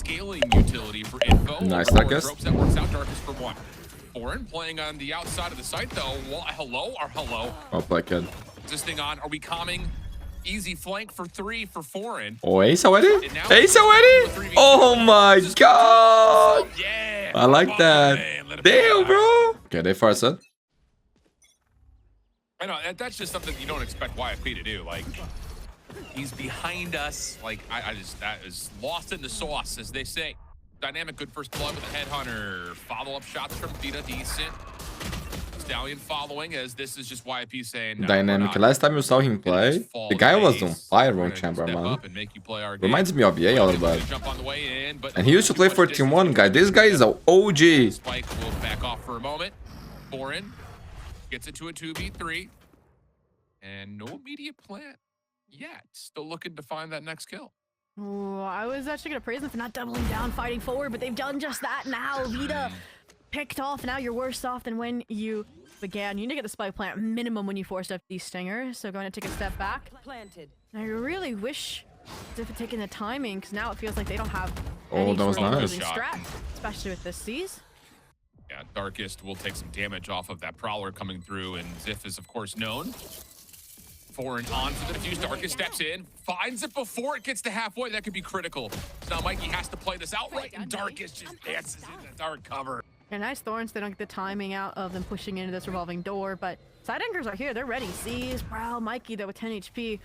scaling utility for info. Nice, Darkest. That works out. Darkest for one. Foreign playing on the outside of the site though. Hello. Well played, kid. This thing on. Are we calming? Easy flank for 3 for Foreign. Oh, ace already? Ace already? Oh my god! Yeah. I like that. Damn, bro. Okay, they force it. I know that's just something you don't expect YFP to do. Like, he's behind us. Like, that is lost in the sauce, as they say. Dynamic, good first blood with a headhunter. Follow-up shots from Vita, decent. Stallion following, as this is just YFP saying. No, Dynamic. Last time you saw him play, the guy was on fire on chamber, man. Reminds me of Yay a little bit. And he used to play for Team 1, guy. This guy is an OG. Spike will back off for a moment. Foreign gets it to a 2v3. And no immediate plan yet. Still looking to find that next kill. Oh, I was actually going to praise them for not doubling down, fighting forward, but they've done just that now. Vita picked off. Now you're worse off than when you began. You need to get the spike plant minimum when you forced up these stingers. So going to take a step back. Planted. I really wish they had taken the timing, because now it feels like they don't have Oh, that was nice. strat, especially with this C's. Yeah, Darkest will take some damage off of that Prowler coming through, and Ziff is, of course, known. Foreign on for the defuse. Darkest steps in, finds it before it gets to halfway. That could be critical. So now Mikey has to play this outright, and Darkest just dances in the dark cover. And nice Thorns, they don't get the timing out of them pushing into this revolving door, but side anchors are here. They're ready. C's, Prowl, Mikey, though, with 10 HP,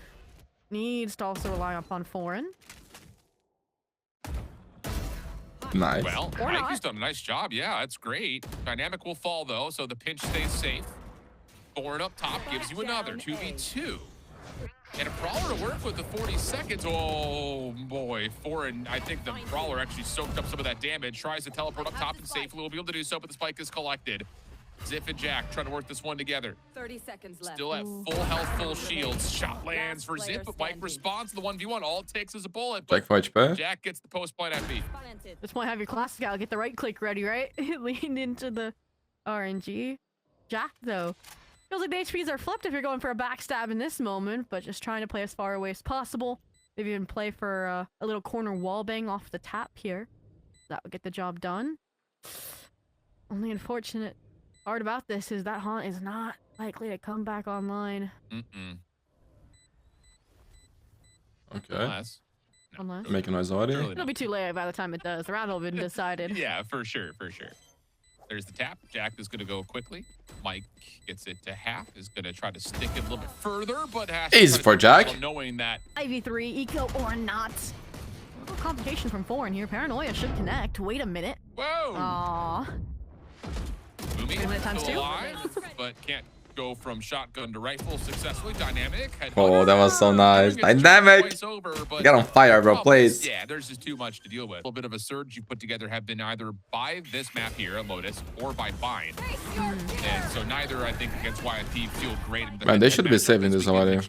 needs to also rely upon Foreign. Nice. Well, Mikey's done a nice job. Yeah, that's great. Dynamic will fall, though, so the pinch stays safe. Foreign up top gives you another 2v2. And a Prowler to work with the 40 seconds. Oh, boy. Foreign, I think the Prowler actually soaked up some of that damage. Tries to teleport up top and safely will be able to do so, but the spike is collected. Ziff and Jack trying to work this one together. 30 seconds left. Still at full health, full shields. Shot lands for Ziff, but Mike responds to the 1v1. All it takes is a bullet. Jack for HP. Jack gets the post point at B. This point, have your classic gal get the right click ready, right? Lean into the RNG. Jack, though, feels like the HPs are flipped if you're going for a backstab in this moment, but just trying to play as far away as possible. Maybe even play for a little corner wall bang off the tap here. That would get the job done. Only unfortunate part about this is that haunt is not likely to come back online. Okay. Unless. Making noise already. It'll be too late by the time it does. The round will have been decided. Yeah, for sure. There's the tap. Jack is going to go quickly. Mike gets it to half. Is going to try to stick it a little bit further, but has easy for Jack. Knowing that IV3 eco or not. A little complication from Foreign here. Paranoia should connect. Wait a minute. Whoa. Aww. Moomy still alive, but can't go from shotgun to rifle successfully. Dynamic. Oh, that was so nice. Dynamic. Get on fire, bro, please. Yeah, there's just too much to deal with. A little bit of a surge you put together have been either by this map here at Lotus or by Bind. And so neither, I think, against YFP feel great. Man, they should be saving this already.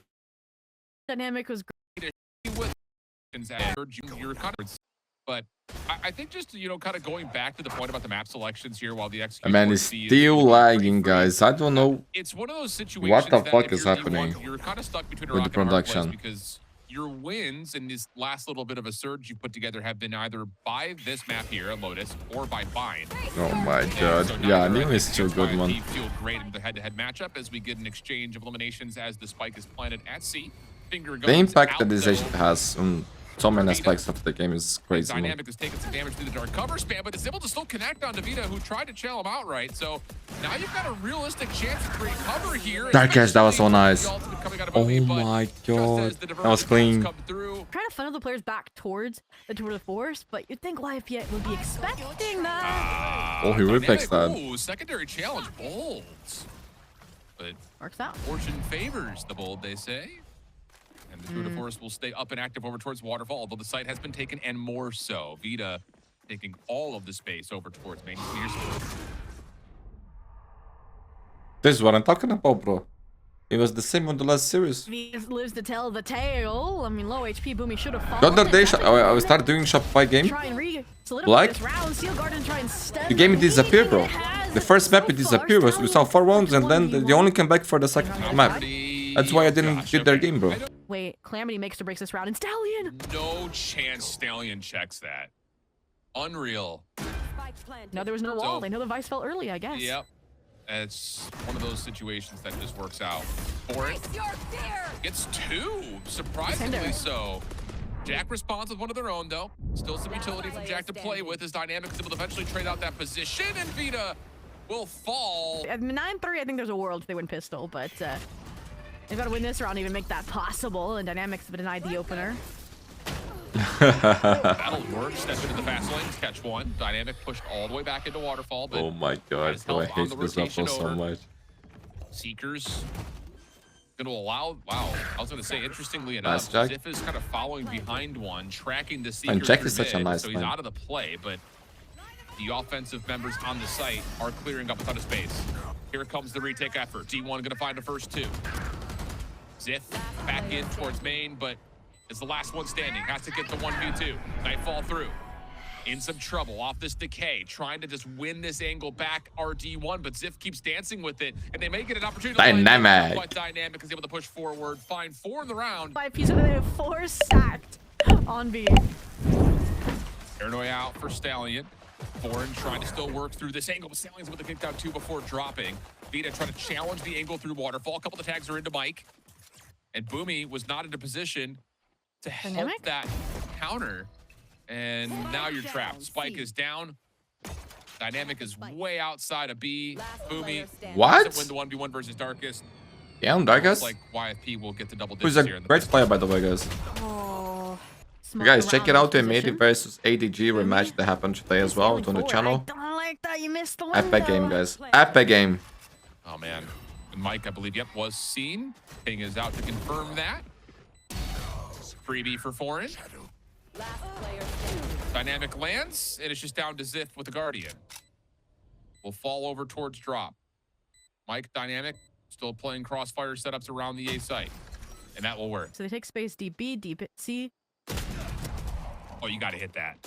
Dynamic was great. But I think just, you know, kind of going back to the point about the map selections here while the execution. Man, it's still lagging, guys. I don't know. It's one of those situations what the fuck is happening you're kind of stuck between a with the rock and a hard place production. because your wins in this last little bit of a surge you put together have been either by this map here at Lotus or by Bind. Oh my god. So Yeah, neither, Neo is still good, man. feel great in the head-to-head matchup as we get an exchange of eliminations as the spike is planted at C. Finger The guns impact out, that this though. agent has on so many aspects of the game is crazy, man. Dynamic has taken some damage through the dark cover spam, but is able to still connect on Davida, who tried to chill him outright. So now you've got a realistic chance to create cover here. Darkest, that was so nice. Oh Oh my god. That was clean. Trying to funnel the players back towards the Tour de Force, but you'd think YFP would be expecting that. Oh, he reflects that. Ooh, secondary challenge, bold. But Works out. fortune favors the bold, they say. And the Tour de Force will stay up and active over towards Waterfall, although the site has been taken and more so. Vita taking all of the space over towards main clears. This is what I'm talking about, bro. It was the same on the last series. Vita lives to tell the tale. I mean, low HP Boomy should have The fallen. other day, I started doing Shopify game. Try and solidify Like, this round. Seal Garden try and stem the game the disappeared, bro. lead. It has The first map, it so disappeared. far. We saw 4 rounds, and then they only came back for the second map. Calamity. That's why I didn't get their game, bro. Wait, Calamity makes or breaks this round, and Stallion. No chance Stallion checks that. Unreal. No, there was no wall. They know the Vice fell early, I guess. Yep. It's one of those situations that just works out. For it. Gets 2. Surprisingly so. Jack responds with one of their own, though. Still some utility for Jack to play with. His Dynamic is able to eventually trade out that position, and Vita will fall. At 9-3, I think there's a world if they win pistol, but they've got to win this round to even make that possible, and Dynamics have denied the opener. That'll work. Step into the fast lanes, catch one. Dynamic pushed all the way back into Waterfall. But oh my god, I hate this level so much. Seekers going to allow, wow, I was going to say, interestingly enough, Jack. Ziff is kind of following behind one, tracking the Seeker. And Jack is such a nice so he's out of the play, but the offensive members on the site are clearing up a ton of space. Here comes the retake effort. D1 going to find the first 2. Ziff back in towards main, but is the last one standing. Has to get the 1v2. Nightfall through. In some trouble off this decay. Trying to just win this angle back RD1, but Ziff keeps dancing with it. And they may get an opportunity. Dynamic. But Dynamic is able to push forward. Find 4 in the round. 5 pieces, they have 4 stacked on B. Paranoia out for Stallion. Foreign trying to still work through this angle. Stallion's able to kick down 2 before dropping. Vita trying to challenge the angle through Waterfall. A couple of tags are into Mike. And Boomy was not in a position to help that counter. And now you're trapped. Spike is down. Dynamic is way outside of B. Boomy what? Doesn't win the 1v1 versus Darkest. Yeah, Darkest? Like YFP will get the double Who's digits a here. great player, by the way, guys. Oh, guys, check it out, the Medi versus ADG rematch that happened today as well. It's on the channel. I don't like that. You missed the Epic game, guys. Epic game. Oh, man. And Mike, I believe, yep, was seen. Ping is out to confirm that. Freebie for Foreign. Dynamic lands, and it's just down to Ziff with the Guardian. Will fall over towards drop. Mike, Dynamic, still playing crossfire setups around the A site. And that will work. So they take space deep B, deep C. Oh, you got to hit that.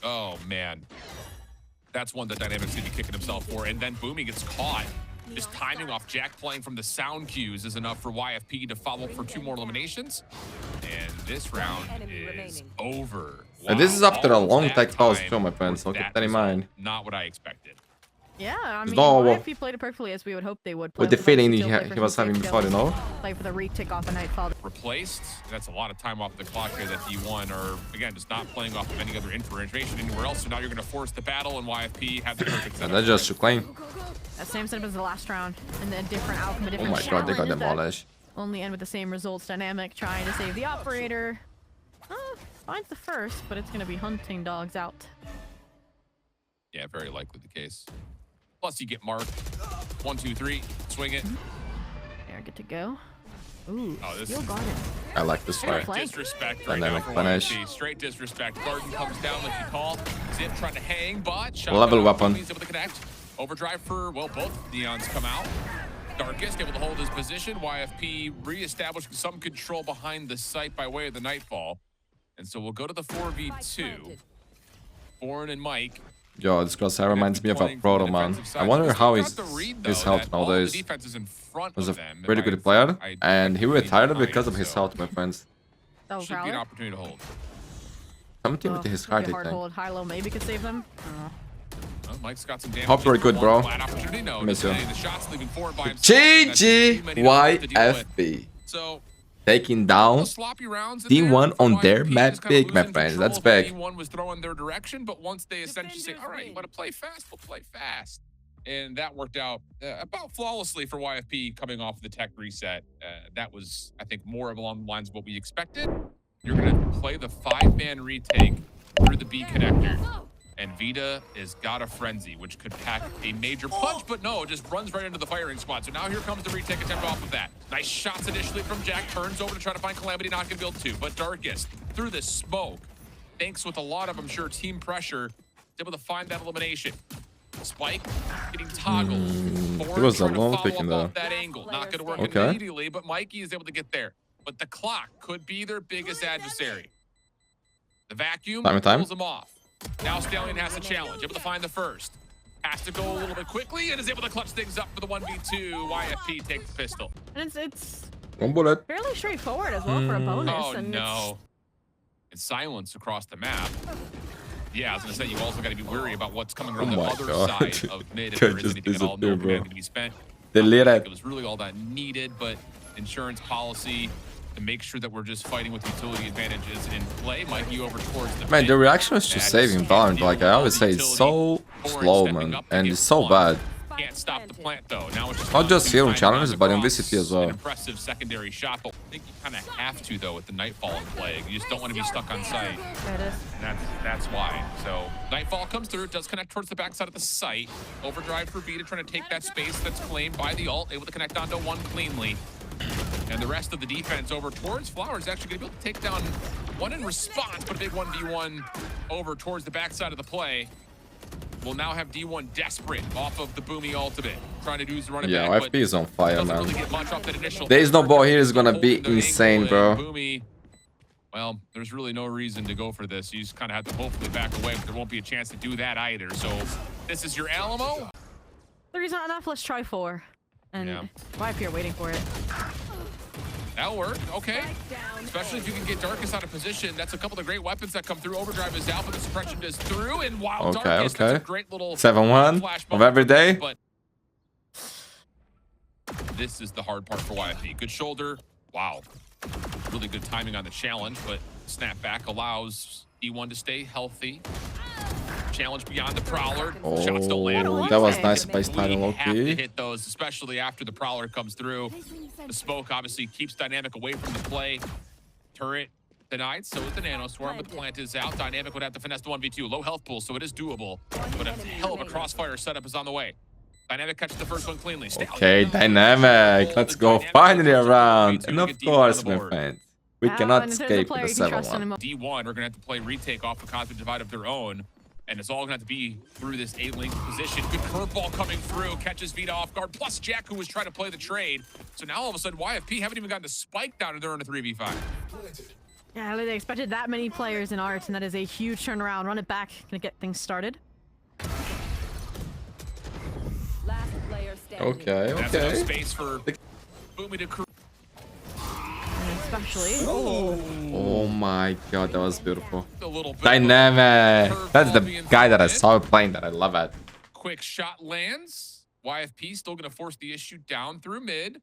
Oh, man. That's one that Dynamic's going to be kicking himself for. And then Boomy gets caught. Just timing off Jack playing from the sound cues is enough for YFP to follow up for 2 more eliminations. And this round is over. Wow. And this is after a long tech pause too, my friends. So keep that in mind. Not what I expected. Yeah, I mean, no, YFP played it perfectly as we would hope they would. With the feeling he was having before, you know? Play for the retake off a Nightfall. Replaced. That's a lot of time off the clock here that D1 are, again, just not playing off of any other information anywhere else. So now you're going to force the battle, and YFP have the perfect setup. And that's just to claim. That same setup as the last round, and then different outcome, a different oh my god, they got demolished. Only end with the same results. Dynamic trying to save the operator. Finds the first, but it's going to be hunting dogs out. Yeah, very likely the case. Plus, you get marked. 1, 2, 3. Swing it. There, good to go. Ooh, oh, this is Garden. I like this fight. Disrespect right Dynamic now for finish. YFP. Straight disrespect. Garden comes down like you call. Zip trying to hang, but shot level weapon. He's able to connect. Overdrive for, well, both Neons come out. Darkest able to hold his position. YFP reestablishing some control behind the site by way of the Nightfall. And so we'll go to the 4v2. Foreign and Mike. Yo, this crosshair reminds me of a Proto, man. I wonder how his health nowadays. He was a pretty good player, and he retired because of his health, my friends. Oh, should be an opportunity to hold. Something with his heart, I think. Hold. High-low maybe could save them. Well, Mike's got some damage. Hope you're good, bro. No, Miss you. the shot's leaving forward by himself. GG YFP. So taking down D1 on their map big, my friends. That's big. D1 was throwing their direction, but once they essentially say, all right, you want to play fast, we'll play fast. And that worked out about flawlessly for YFP coming off the tech reset. That was, I think, more along the lines of what we expected. You're going to play the 5-man retake through the B connector. And Vita has got a frenzy, which could pack a major punch, but no, it just runs right into the firing squad. So now here comes the retake attempt off of that. Nice shots initially from Jack, turns over to try to find Calamity, not gonna build 2, but Darkest, through the smoke, thanks with a lot of, I'm sure, team pressure, is able to find that elimination. Spike getting toggled. It was a long picking though. That angle, not gonna work immediately, but Mikey is able to get there. But the clock could be their biggest adversary. The vacuum pulls them off. Now Stallion has a challenge, able to find the first. Has to go a little bit quickly and is able to clutch things up for the 1v2. YFP takes the pistol. And it's one bullet. Fairly straightforward as well for a bonus. Oh and no. It's silence across the map. Yeah, I was gonna say you also got to be wary about what's coming around the other God. side of mid. If Could there is just anything at all, no disappear, bro. command can be spent. Delete I think it. it was really all that needed, but insurance policy to make sure that we're just fighting with utility advantages in play might be over towards the Man, pit. the reaction is just saving Valorant. Like I always say, it's so slow, man, and it's so bad. Can't stop the plant though. Now it's Not just here on challenges, but in across. VCT as An well. impressive secondary shot, but I think you kind of have to though with the Nightfall in play. You just don't want to be stuck on site. There it is. And that's why. So Nightfall comes through, does connect towards the backside of the site. Overdrive for Vita trying to take that space that's claimed by the ult, able to connect onto one cleanly. And the rest of the defense over towards Flowers actually going to be able to take down one in response, but a big 1v1 over towards the backside of the play. We'll now have D1 desperate off of the Boomy ultimate, trying to do is run it back. YFP is on fire, man. Really get much off that initial There's no ball here is gonna be insane, bro. Boomy, well, there's really no reason to go for this. You just kind of have to hopefully back away, but there won't be a chance to do that either. So this is your Alamo. 3's not enough, let's try 4. And YFP are waiting for it. That'll work, okay. Especially if you can get Darkus out of position. That's a couple of great weapons that come through. Overdrive is out, but the suppression is through. And wow, Darkus, that's a great little 7-1 of every day. But this is the hard part for YFP. Good shoulder. Wow. Really good timing on the challenge, but snap back allows D1 to stay healthy. Challenge beyond the Prowler. Shots don't land. That was nice by starting low Have to key. hit those, especially after the Prowler comes through. The smoke obviously keeps Dynamic away from the play. Turret denied, so is the Nano Swarm, but the plant is out. Dynamic would have to finesse the 1v2. Low health pool, so it is doable. But a hell of a crossfire setup is on the way. Dynamic catches the first one cleanly. Okay, Dynamic. Let's go finally around. And of course, my friends, we cannot escape with the 7-1. D1 are going to have to play retake off the Cosmic Divide of their own. And it's all going to have to be through this 8-link position. Good curveball coming through. Catches Vita off guard. Plus Jack, who was trying to play the trade. So now all of a sudden, YFP haven't even gotten the spike down and they're in a 3v5. Yeah, they expected that many players in Arts, and that is a huge turnaround. Run it back. Gonna get things started. Okay, That's enough okay. space for Boomy to crew. Especially. Oh my god, that was beautiful. A little bit Dynamic. That's the guy that I saw playing that. I love it. Quick shot lands. YFP still going to force the issue down through mid.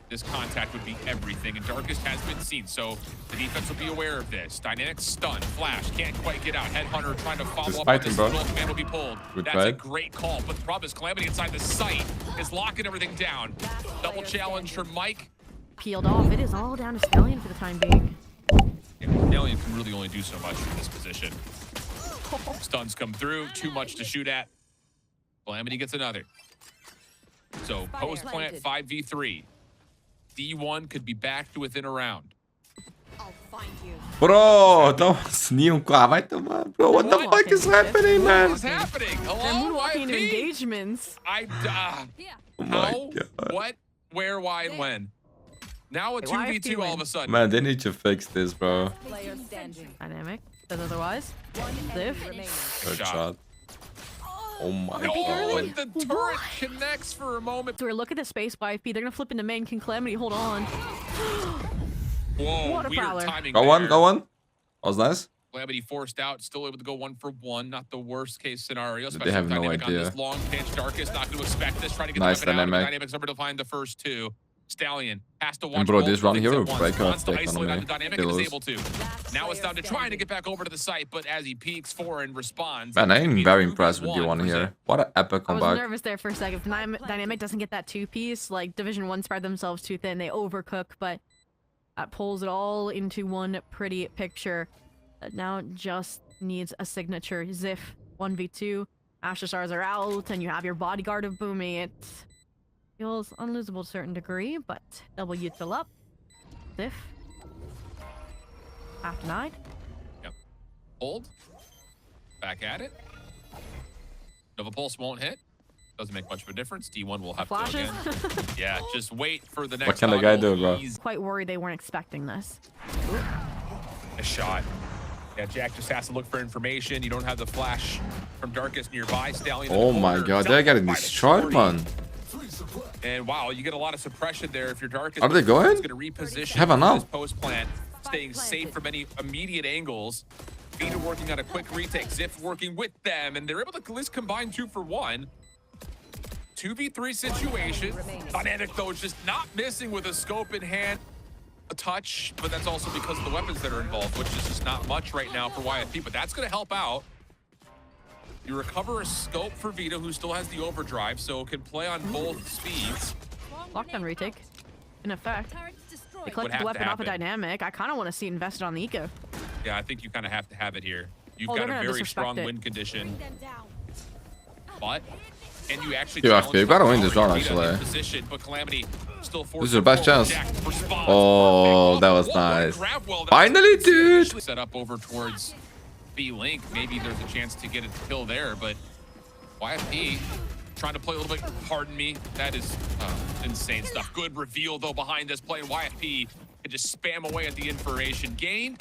This contact would be everything, and Darkest has been seen, so the defense will be aware of this. Dynamic stunned. Flash can't quite get out. Headhunter trying to follow up on this. Command will be pulled. That's a great call, but the problem is Calamity inside the site is locking everything down. Double challenge for Mike. Peeled off. It is all down to Stallion for the time being. Yeah, Stallion can really only do so much from this position. Stuns come through. Too much to shoot at. Calamity gets another. So post plant 5v3. D1 could be back to within a round. Bro, that was neon. Vai tomar. Bro, what the fuck is happening, man? What is happening? They're Hello, moonwalking into YFP? engagements. Oh my How, god. what, where, why, and when? Now a 2v2 all of a sudden. Man, they need to fix this, bro. Dynamic. Says otherwise. Ziff. Good shot. Oh my Oh, and god. the turret connects for a moment. So look at the space YFP. They're gonna flip into main. Can Calamity hold on? Whoa, What a weird prowler. timing Go on, there. go on. That was nice. Calamity forced out, still able to go 1-for-1. Not the worst case scenario. They Especially have with no Dynamic on idea. this long pitch. Darkest not going to expect this. Trying to get Nice the weapon out. Dynamic. Dynamic's able to find the first two. Stallion has to watch. And bro, both this run things here at will once. break Wants off to the isolate economy. onto Dynamic and is able to. Now it's down to trying to get back over to the site, but as he peeks for and responds. Man, I am it's very 2v1 impressed with D1 for here. Zip. What an epic I was comeback. nervous there for a second. If Dynamic doesn't get that 2-piece, like Division 1 spread themselves too thin, they overcook, but that pulls it all into one pretty picture that now just needs a signature. Ziff 1v2. Asher Stars are out, and you have your bodyguard of Boomy. It feels unlosable to a certain degree, but W fill up. Ziff. Half denied. Yep. Hold. Back at it. Nova Pulse won't hit. Doesn't make much of a difference. D1 will have Flashes. to again. Yeah, just wait for the next. What can the guy do, bro? Quite worried they weren't expecting this. A shot. Yeah, Jack just has to look for information. You don't have the flash from Darkest nearby. Stallion. in the Oh my corner. god, they're getting By the destroyed, 40. man. And wow, you get a lot of suppression there if you're Darkest. Are they going? It's going to reposition Have enough. this post plant, staying safe from any immediate angles. Vita working on a quick retake. Ziff working with them, and they're able to at least combine 2 for 1. 2v3 situation. Dynamic, though, is just not missing with a scope in hand. A touch, but that's also because of the weapons that are involved, which is just not much right now for YFP, but that's going to help out. You recover a scope for Vita, who still has the overdrive, so can play on both speeds. Lockdown retake, in effect. They collected the weapon off a dynamic. I kind of want to see it invested on the eco. Yeah, I think you kind of have to have it here. You've got a very strong win condition. But, and you actually you gotta win this round, actually. Position, but Calamity still this is your best chance. Oh, that was nice. Finally, dude. Set up over towards B-Link. Maybe there's a chance to get a kill there, but YFP trying to play a little bit. Pardon me. That is insane stuff. Good reveal, though, behind this play. YFP can just spam away at the information gain.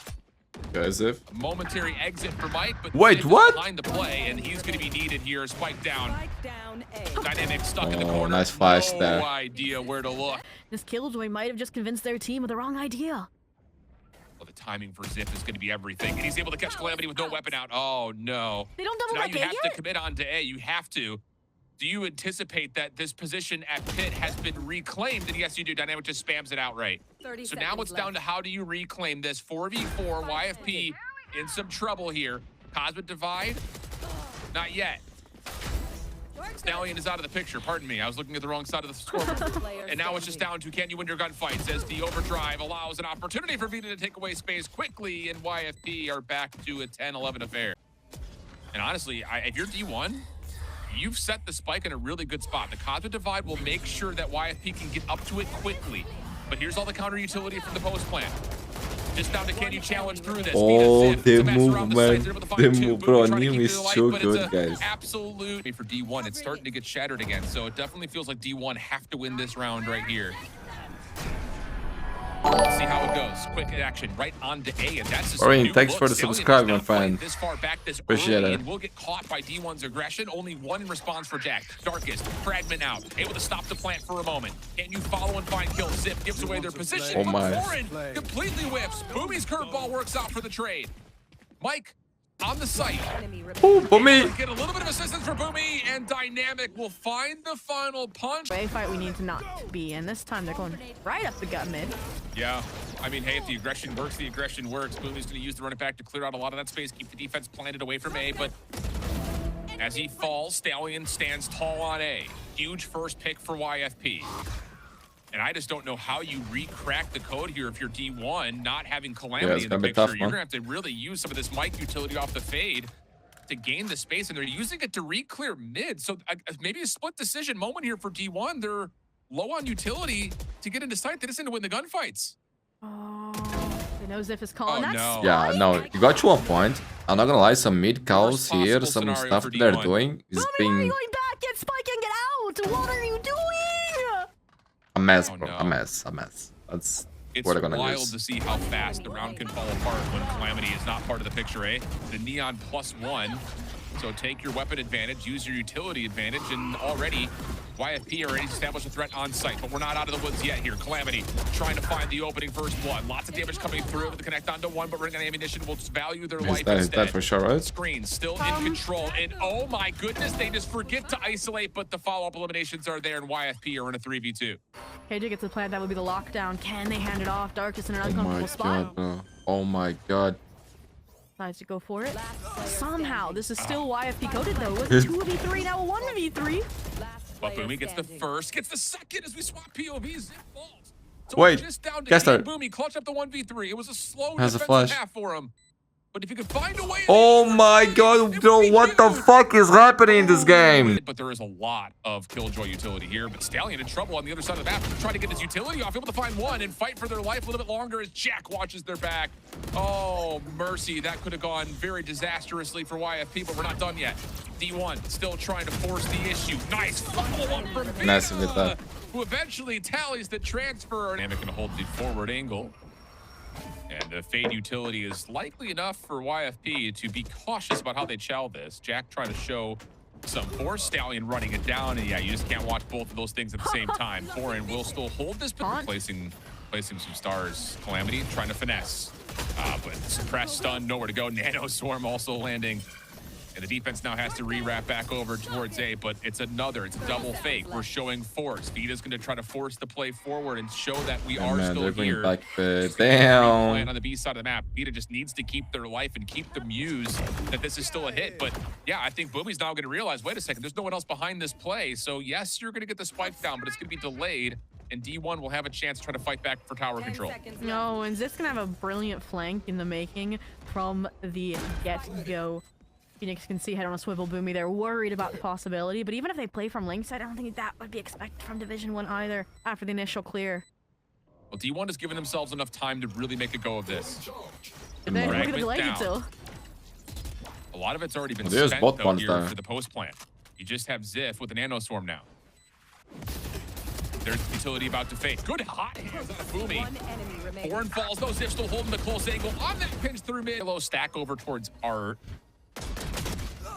Guys, if a momentary exit for Mike, but wait, what? Behind the play, and he's going to be needed here. Spike down. Dynamic stuck in the corner. Nice flash there. No idea where to look. This Killjoy might have just convinced their team of the wrong idea. Well, the timing for Ziff is going to be everything, and he's able to catch Calamity with no weapon out. Oh no! They don't double so now back you have yet? to commit on to A. You have to. Do you anticipate that this position at pit has been reclaimed? And yes, you do. Dynamic just spams it outright. So now it's down to how do you reclaim this 4v4. YFP in some trouble here. Cosmic Divide? Not yet. Stallion is out of the picture. Pardon me. I was looking at the wrong side of the scoreboard. And now it's just down to can you win your gunfight? Says the overdrive allows an opportunity for Vita to take away space quickly, and YFP are back to a 10-11 affair. And honestly, if you're D1, you've set the spike in a really good spot. The Cosmic Divide will make sure that YFP can get up to it quickly. But here's all the counter utility from the post plant. Just down to can you challenge through this? Oh, the movement, bro, Neem is so good, guys. Absolute for D1. It's starting to get shattered again, so it definitely feels like D1 have to win this round right here. Let's see how it goes. Quick action right on to A, and that's just Orin, thanks for the subscribe, my friend. This far back, this appreciate it. And we'll get caught by D1's aggression. Only one in response for Jack. Darkest, fragment out, able to stop the plant for a moment. Can you follow and find kill? Zip gives away their position. Oh my! Orin completely whiffs. Boomy's curveball works out for the trade. Mike on the site. Ooh, Boomy! Get a little bit of assistance for Boomy, and Dynamic will find the final punch. A fight we need to not be in. This time they're going right up the gut mid. Yeah, I mean, hey, if the aggression works, the aggression works. Boomy's going to use the run it back to clear out a lot of that space, keep the defense planted away from A, but as he falls, Stallion stands tall on A. Huge first pick for YFP. And I just don't know how you re-crack the code here if you're D1, not having Calamity in the picture. You're going to have to really use some of this Mike utility off the fade to gain the space, and they're using it to re-clear mid. So maybe a split decision moment here for D1. They're low on utility to get into sight. They just need to win the gunfights. Oh, they know Ziff is calling us. No. Yeah, no, you got you on point. I'm not gonna lie, some mid calls here, some stuff they're doing is being... Why are you going back? Get Spike and get out! What are you doing? A mess, bro. A mess. That's what they're gonna use. It's wild to see how fast the round can fall apart when Calamity is not part of the picture, eh? The Neon +1. So take your weapon advantage, use your utility advantage, and already YFP already established a threat on site, but we're not out of the woods yet here. Calamity trying to find the opening first one. Lots of damage coming through with the connect onto one, but running on ammunition will just value their life instead. That for sure, right? Screen still in control, and oh my goodness, they just forget to isolate, but the follow-up eliminations are there, and YFP are in a 3v2. KJ gets the plan. That would be the lockdown. Can they hand it off? Darkest in an uncomfortable spot. God, oh my god. Decides to go for it. Somehow, this is still YFP coded though. It was 2v3, now a 1v3. But Boomy gets the first, gets the second as we swap POVs. Zip falls. So wait, just down to guess that. Boomy clutch up the 1v3. It was a slow has defensive half for him. But if you could find a way... Oh my god, bro, what the fuck is happening in this game? But there is a lot of Killjoy utility here. But Stallion in trouble on the other side of the map. Trying to get his utility off, able to find one and fight for their life a little bit longer as Jack watches their back. Oh, mercy. That could have gone very disastrously for YFP, but we're not done yet. D1 still trying to force the issue. Nice follow-up from Vita, nice with that. Who eventually tallies the transfer. Dynamic can hold the forward angle. And the fade utility is likely enough for YFP to be cautious about how they chow this. Jack trying to show some force. Stallion running it down. And yeah, you just can't watch both of those things at the same time. Foreign will still hold this, but replacing Placing some stars. Calamity trying to finesse. But suppress, stun, nowhere to go. Nano Swarm also landing. And the defense now has to re-wrap back over towards A, but it's a double fake. We're showing force. Vita's going to try to force the play forward and show that we are still here. Back damn. On the B side of the map, Vita just needs to keep their life and keep the muse that this is still a hit. But yeah, I think Boomy's now going to realize, wait a second, there's no one else behind this play. So yes, you're going to get the spike down, but it's going to be delayed. And D1 will have a chance to try to fight back for tower control. No, and Zith's going to have a brilliant flank in the making from the get-go. Phoenix can see head on a swivel. Boomy, they're worried about the possibility, but even if they play from links, I don't think that would be expected from Division 1 either after the initial clear. Well, D1 has given themselves enough time to really make a go of this. And then look at the delay until. A lot of it's already been spent though here for the post plant. You just have Zith with a Nano Swarm now. There's utility about to fade. Good hot hands on Boomy. Foreign falls, though. Zith still holding the close angle on that pinch through mid. Low stack over towards Art.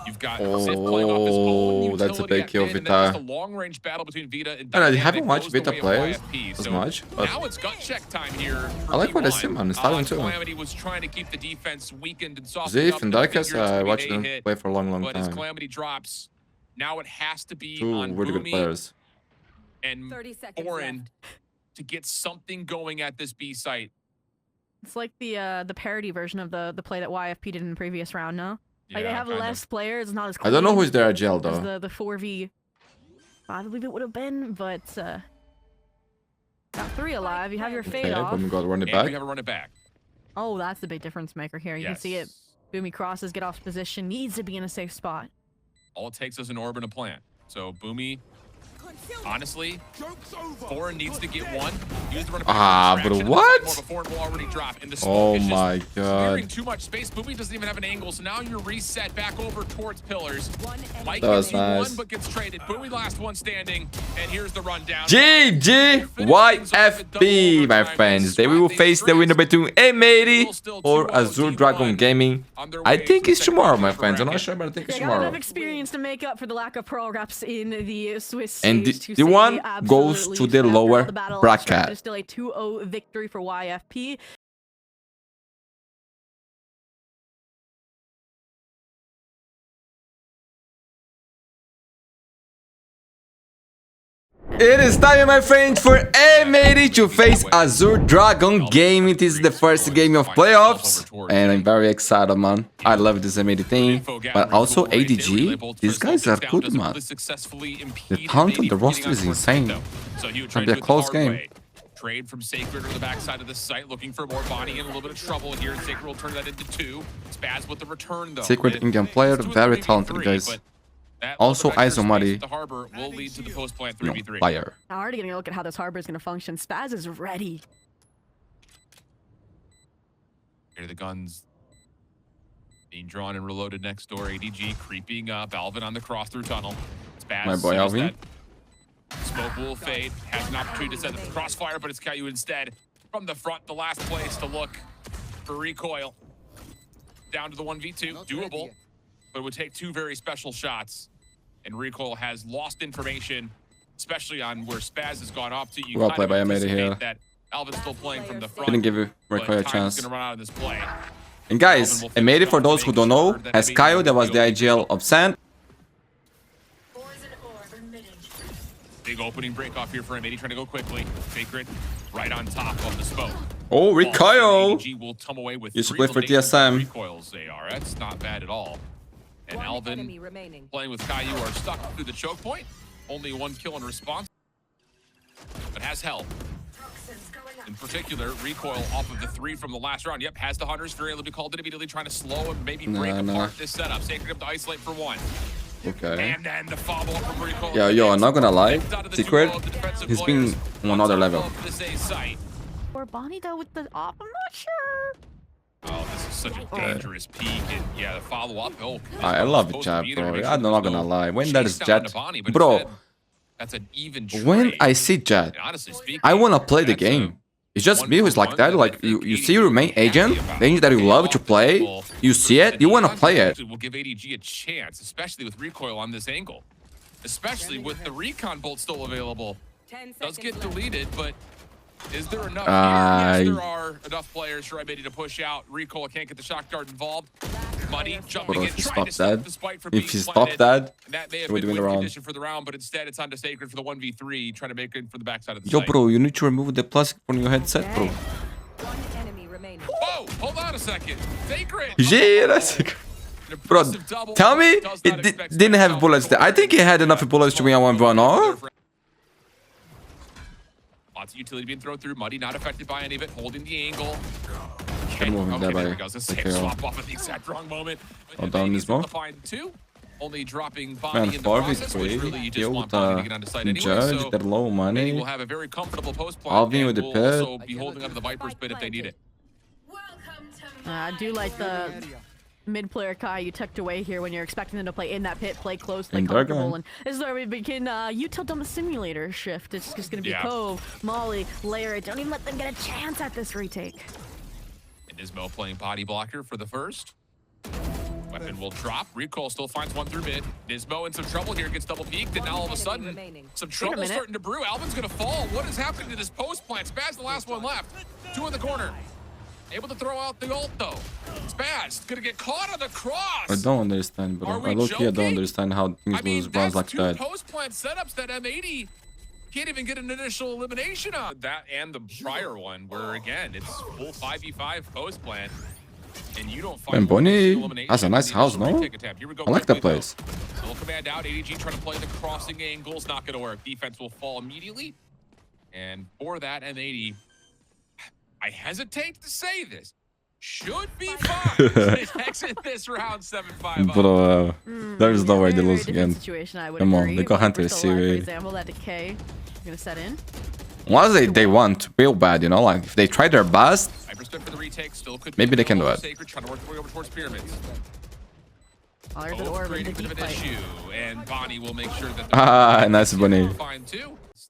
You've got Zith playing off his own utility. That's a big kill, Vita. That's a long-range battle between Vita and I haven't watched Vita play as much. But now it's gut check time here. I like what I see, man. It's starting too. Calamity was trying to keep the defense weakened and soft. Zith and Darkus, I watched them play for a long But as time. Calamity drops, now it has to be Two on really good Boomy players. and Foreign to get something going at this B site. It's like the parody version of the play that YFP did in the previous round, no? Like they have less players, not as clean. I don't know who's their agile though. The 4v, I believe it would have been, but got 3 alive. You have your fade off. But we got to run it back. We have to run it back. Oh, that's the big difference maker here. You can see it. Boomy crosses, get off position, needs to be in a safe spot. All it takes is an orb and a plant. So Boomy, honestly, Foreign needs to get one. Use the run but what? Foreign will already drop. And the oh my god. Clearing too much space. Boomy doesn't even have an angle, so now you're reset back over towards pillars. Mike was gets you nice. one, but gets traded. Boomy last one standing, and here's the rundown. GG YFP, my friends. They will face the winner between M80 or Azure Dragon Gaming. I think it's tomorrow, my friends. I'm not sure, but I think it's They got tomorrow. enough experience to make up for the lack of pro reps in the Swiss And stage the one goes to the lower bracket. There's still a 2-0 victory for YFP. It is time, my friends, for M80 to face Azure Dragon Game. It is the first game of playoffs, and I'm very excited, man. I love this M80 thing, but also ADG. These guys are good, man. The talent on the roster is insane. It's gonna be a close game. Trade from Sacred to the backside of the site, looking for more. Bonnie in a little bit of trouble here, and Sacred will turn that into 2. Spaz with the return, though. Sacred Indian player, very talented, guys. Also, Isomari, the harbor will lead to the post plant 3v3. Fire. I'm already gonna look at how this harbor is gonna function. Spaz is ready. Here are the guns being drawn and reloaded next door. ADG creeping up. Alvin on the cross through tunnel. Spaz, my boy Alvin. Smoke will fade. Has an opportunity to set the crossfire, but it's Caillou instead. From the front, the last place to look for recoil. Down to the 1v2. Doable, but it would take 2 very special shots. And recoil has lost information, especially on where Spaz has gone off to. You well played by M80 here. That Alvin's still playing from the front. Didn't give recoil a chance. Gonna run out of this play. And guys, M80, for those who don't know, has Kaio, that was the IGL of Sand. Big opening break off here for M80, trying to go quickly. Sacred right on top of the smoke. Oh, recoil! Will come away with Used to play for TSM. Recoils they are. That's not bad at all. And Alvin playing with Caillou are stuck through the choke point. Only 1 kill in response, but has help. In particular, recoil off of the 3 from the last round. Yep, has the Hunters. Very able to be called in immediately, trying to slow and maybe break apart this setup. Sacred up to isolate for 1. Okay. And then the follow-up from recoil. Yo, I'm not gonna lie. Secret, he's been on another level. Or Bonnie though with the op, I'm not sure. Oh, this is such a dangerous peak, and yeah, the follow-up. Oh, I love it, chat, bro. I'm not gonna lie. When that is Jet, bro, that's an even trade. when I see Jet, I wanna play the game. It's just me who's like that. Like you see your main agent, the agent that you love to play. You see it, you wanna play it. Will give ADG a chance, especially with recoil on this angle, especially with the recon bolt still available. Does get deleted, but Is there enough here? Yes, there are enough players for Emity to push out. Recoil can't get the shock dart involved. Muddy jumping in, trying to stop the spike from being planted. That may have been win condition for the round, but instead it's on to Sacred for the 1v3, trying to make it for the backside of the Yo, site. bro, you need to remove the plastic from your headset, bro. Whoa, hold on a second. Sacred. Gira. Bro, tell me it didn't have bullets there. I think it had enough bullets to win a 1v1, no? Lots of utility being thrown through. Muddy not affected by any of it, holding the angle. Okay, there he goes. The same swap off at the exact wrong moment. Hold down this ball. Only dropping Man, Bonnie in the process, which really you just want Bonnie to get onto site anyway. Judge, So they're low money. will have a very comfortable post plan. Alvin with the will pit. also be holding onto the Viper's pit if they need it. I do like the mid player Kai you tucked away here when you're expecting them to play in that pit, play close, play comfortable. And this is where we begin Util Dumb Simulator shift. It's just going to be Cove, Molly, Lair. Don't even let them get a chance at this retake. And Ismo playing body blocker for the first. Weapon will drop. Recoil still finds one through mid. Nismo in some trouble here, gets double peeked, and now all of a sudden, some trouble starting to brew. Alvin's gonna fall. What is happening to this post plant? Spaz, the last one left. Two in the corner. Able to throw out the ult though. Spaz gonna get caught on the cross. I don't understand, bro. I low-key don't understand how things will runs like that. Post plant setups that M80 can't even get an initial elimination on. That and the prior one, where again it's full 5v5 post plant. And you don't find Bonnie has a nice house, no? I like that place. Still command out. ADG trying to play the crossing angles. Not going to work. Defense will fall immediately. And for that, M80, I hesitate to say this, should be fine to exit this round 7-5. Bro, there is no way they lose again. Come on, they got Hunter Siri. Example, that decay is going to set in. Once they want real bad, you know, like if they try their best, maybe they can do it. There's an orb in the deep issue, and Bonnie will make sure that nice Bonnie.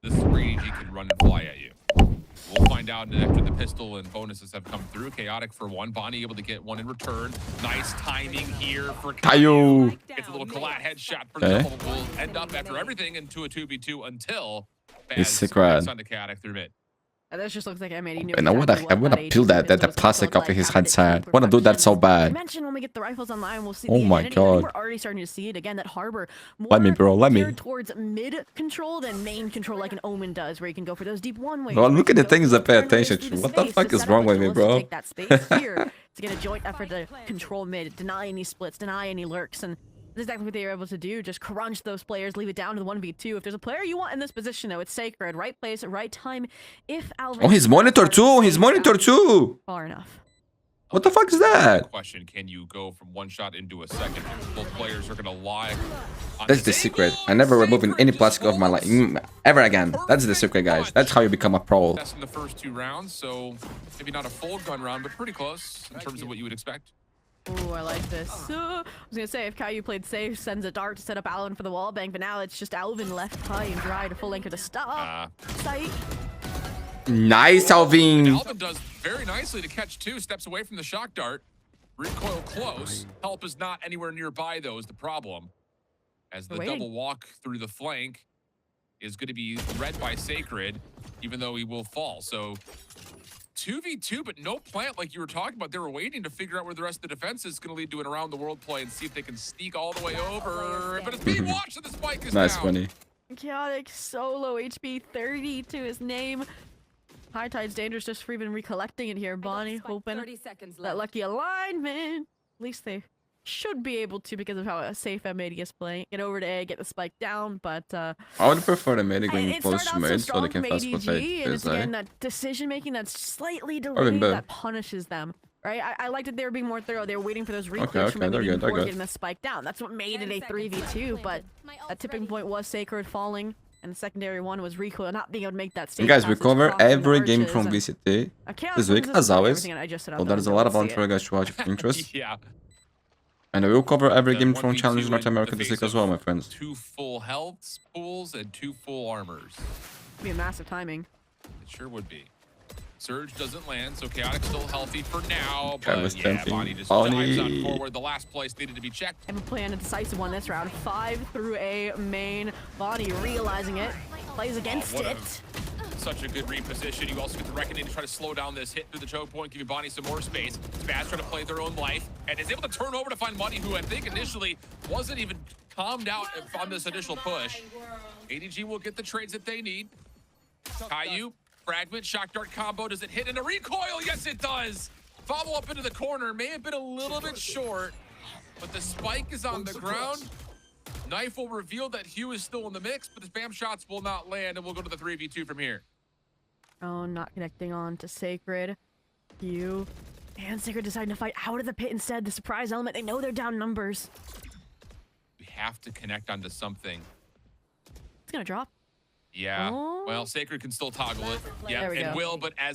This is where AG can run and fly at you. We'll find out after the pistol and bonuses have come through. Chaotic for one. Bonnie able to get one in return. Nice timing here for Caillou. Gets a little collat headshot for the double. Will end up after everything into a 2v2 until it's secret. On the Chaotic through mid. That just looks like M80 knew. And I wanna peel that plastic off of his headset. Wanna do that so bad. Mention when we get the rifles online, we'll see. Oh my god. We're already starting to see it again. That harbor. Let me, bro. Let me. Towards mid control than main control, like an Omen does, where you can go for those deep one ways. Bro, look at the things I pay attention to. What the fuck is wrong with me, bro? Take that space here to get a joint effort to control mid, deny any splits, deny any lurks, and this is exactly what they were able to do. Just crunch those players, leave it down to the 1v2. If there's a player you want in this position, though, it's Sacred. Right place, right time. If Alvin... Oh, his monitor too! His monitor too! Far enough. What the fuck is that? Question, can you go from one shot into a second? Both players are going to lie. That's the secret. I never removing any plastic off my life ever again. That's the secret, guys. That's how you become a pro. That's in the first two rounds, so maybe not a full gun round, but pretty close in terms of what you would expect. Ooh, I like this. I was gonna say, if Caillou played safe, sends a dart to set up Alvin for the wall bank, but now it's just Alvin left high and dry to full anchor to stop. Sight. Nice, Alvin. Alvin does very nicely to catch two, steps away from the shock dart. Recoil close. Help is not anywhere nearby, though, is the problem. As the double walk through the flank is going to be read by Sacred, even though he will fall. So 2v2, but no plant like you were talking about. They were waiting to figure out where the rest of the defense is going to lead to an around the world play and see if they can sneak all the way over. But it's being watched and the spike is nice, down. Funny. Chaotic, solo HP, 30 to his name. High Tide's dangerous just for even recollecting it here. Bonnie hoping that lucky alignment. At least they should be able to because of how safe M80 is playing. Get over to A, get the spike down, but I would prefer the mid going close to mid so they can fast rotate. And it's again that decision making that's slightly delayed that punishes them. Right? I liked that they were being more thorough. They were waiting for those reclicks from M80 before getting the spike down. That's what made it a 3v2, but that tipping point was Sacred falling. And the secondary one was Recoil not being able to make that stage. And guys, we cover every game from VCT this week, as always. So there's a lot of Volunteer guys to watch if interest. Yeah. And we will cover every game from Challenge North America this week as well, my friends. 2 full health pools and 2 full armors. It'd be a massive timing. It sure would be. Surge doesn't land, so Chaotic still healthy for now. But yeah, Bonnie just dives on forward. The last place needed to be checked. And playing a decisive one this round. 5 through A main. Bonnie realizing it. Plays against it. such a good reposition. You also get the Reckoning to try to slow down this hit through the choke point, giving Bonnie some more space. Spaz trying to play their own life, and is able to turn over to find Mundi, who I think initially wasn't even calmed out on this initial push. ADG will get the trades that they need. Caillou, fragment, shock dart combo. Does it hit in a recoil? Yes, it does. Follow up into the corner. May have been a little bit short, but the spike is on the ground. Knife will reveal that Hugh is still in the mix, but the spam shots will not land, and we'll go to the 3v2 from here. Oh, not connecting on to Sacred. Hugh. And Sacred deciding to fight out of the pit instead. The surprise element. They know they're down numbers. We have to connect onto something. It's gonna drop. Yeah. Oh. Well, Sacred can still toggle it. Yeah, There we and go. will, but as